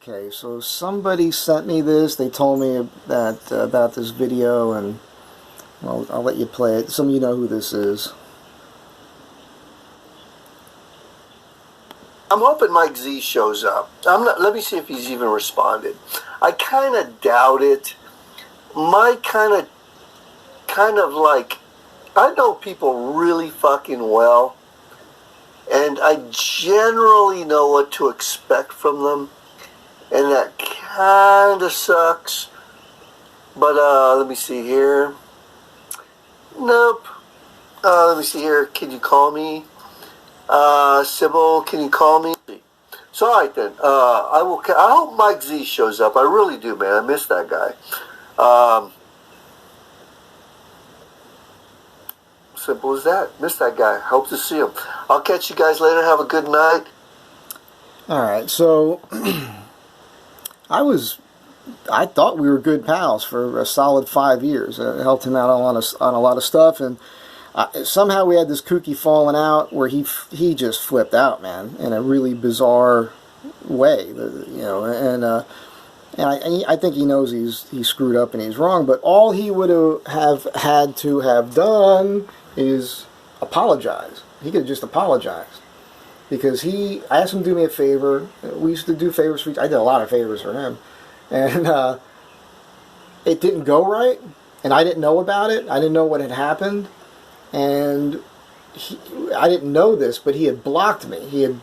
Okay, so somebody sent me this. They told me that about this video, and I'll let you play it. Some of you know who this is. I'm hoping Mike Z shows up. Let me see if he's even responded. I kind of doubt it. Mike kind of like, I know people really fucking well, and I generally know what to expect from them, and that kind of sucks. But let me see here. Nope. Let me see here. Can you call me? Sybil, can you call me? So, all right then. I hope Mike Z shows up. I really do, man. I miss that guy. Simple as that. Miss that guy. Hope to see him. I'll catch you guys later. Have a good night. All right. So, I thought we were good pals for a solid 5 years. I helped him out on a lot of stuff, and somehow we had this kooky falling out where he just flipped out, man, in a really bizarre way, and I think he knows he's screwed up and he's wrong, but all he would have had to have done is apologize. He could have just apologized, because I asked him to do me a favor. We used to do favors for each. I did a lot of favors for him, and it didn't go right, and I didn't know about it. I didn't know what had happened. And I didn't know this, but he had blocked me. He had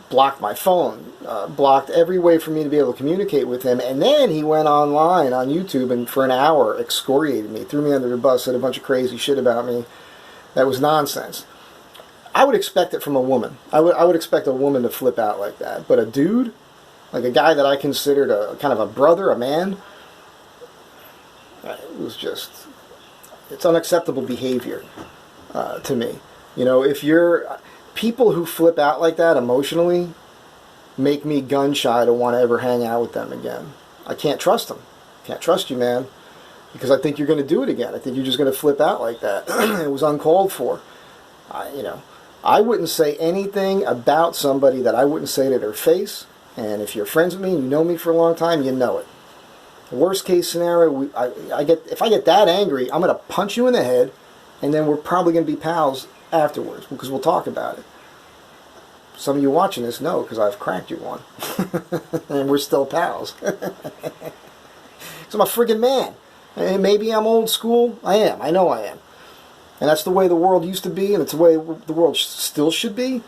blocked my phone, blocked every way for me to be able to communicate with him. And then he went online on YouTube and for an hour excoriated me, threw me under the bus, said a bunch of crazy shit about me. That was nonsense. I would expect it from a woman. I would expect a woman to flip out like that. But a dude, like a guy that I considered a kind of a brother, a man, it was just... it's unacceptable behavior to me. If you're... people who flip out like that emotionally make me gun shy to want to ever hang out with them again. I can't trust them. Can't trust you, man. Because I think you're going to do it again. I think you're just going to flip out like that. It was uncalled for. I wouldn't say anything about somebody that I wouldn't say to their face. And if you're friends with me and you know me for a long time, you know it. Worst case scenario, if I get that angry, I'm going to punch you in the head, and then we're probably going to be pals afterwards, because we'll talk about it. Some of you watching this know, because I've cracked you one. And we're still pals. So I'm a friggin' man. And maybe I'm old school. I am. I know I am. And that's the way the world used to be, and it's the way the world still should be.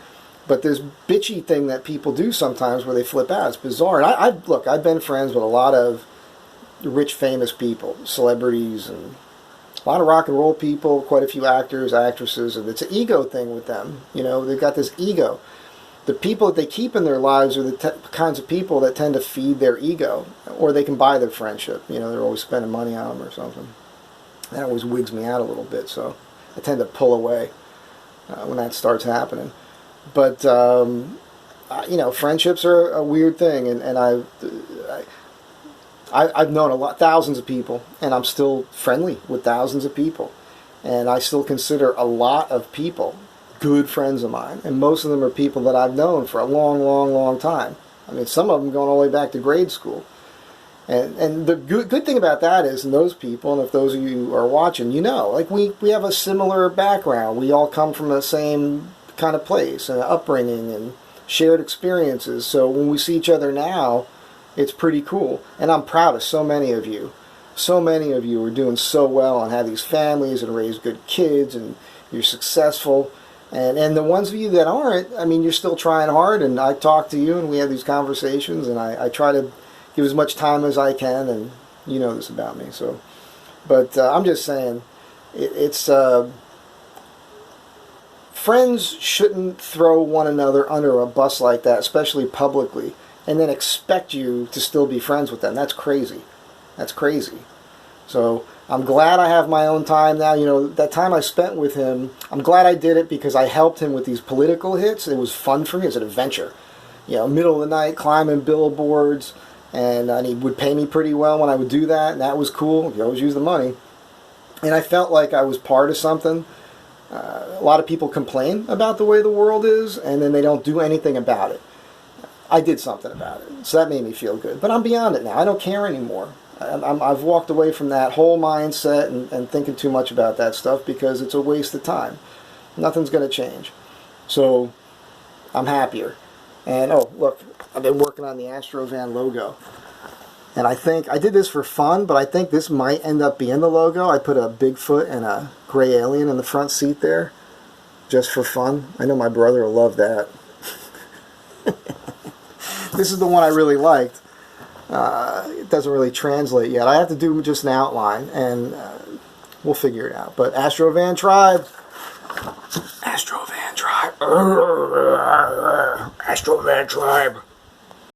But this bitchy thing that people do sometimes where they flip out, it's bizarre. And I've been friends with a lot of rich, famous people, celebrities, and a lot of rock and roll people, quite a few actors, actresses, and it's an ego thing with them. They've got this ego. The people that they keep in their lives are the kinds of people that tend to feed their ego, or they can buy their friendship. They're always spending money on them or something. That always wigs me out a little bit, so I tend to pull away when that starts happening. But, friendships are a weird thing, and I've known thousands of people, and I'm still friendly with thousands of people. And I still consider a lot of people good friends of mine. And most of them are people that I've known for a long, long, long time. I mean, some of them going all the way back to grade school. And the good thing about that is, and those people, and if those of you are watching, we have a similar background. We all come from the same kind of place, and upbringing, and shared experiences. So when we see each other now, it's pretty cool. And I'm proud of so many of you. So many of you are doing so well and have these families and raise good kids, and you're successful. And the ones of you that aren't, I mean, you're still trying hard, and I talk to you and we have these conversations, and I try to give as much time as I can, and you know this about me. So, but I'm just saying, it's friends shouldn't throw one another under a bus like that, especially publicly, and then expect you to still be friends with them. That's crazy. That's crazy. So I'm glad I have my own time now. That time I spent with him, I'm glad I did it because I helped him with these political hits. It was fun for me. It was an adventure. Middle of the night, climbing billboards, and he would pay me pretty well when I would do that, and that was cool. You always use the money. And I felt like I was part of something. A lot of people complain about the way the world is, and then they don't do anything about it. I did something about it. So that made me feel good. But I'm beyond it now. I don't care anymore. I've walked away from that whole mindset and thinking too much about that stuff because it's a waste of time. Nothing's going to change. So I'm happier. And oh, look, I've been working on the Astrovan logo. And I think I did this for fun, but I think this might end up being the logo. I put a Bigfoot and a gray alien in the front seat there just for fun. I know my brother will love that. This is the one I really liked. It doesn't really translate yet. I have to do just an outline, and we'll figure it out. But Astrovan Tribe. Astrovan Tribe. Astrovan Tribe.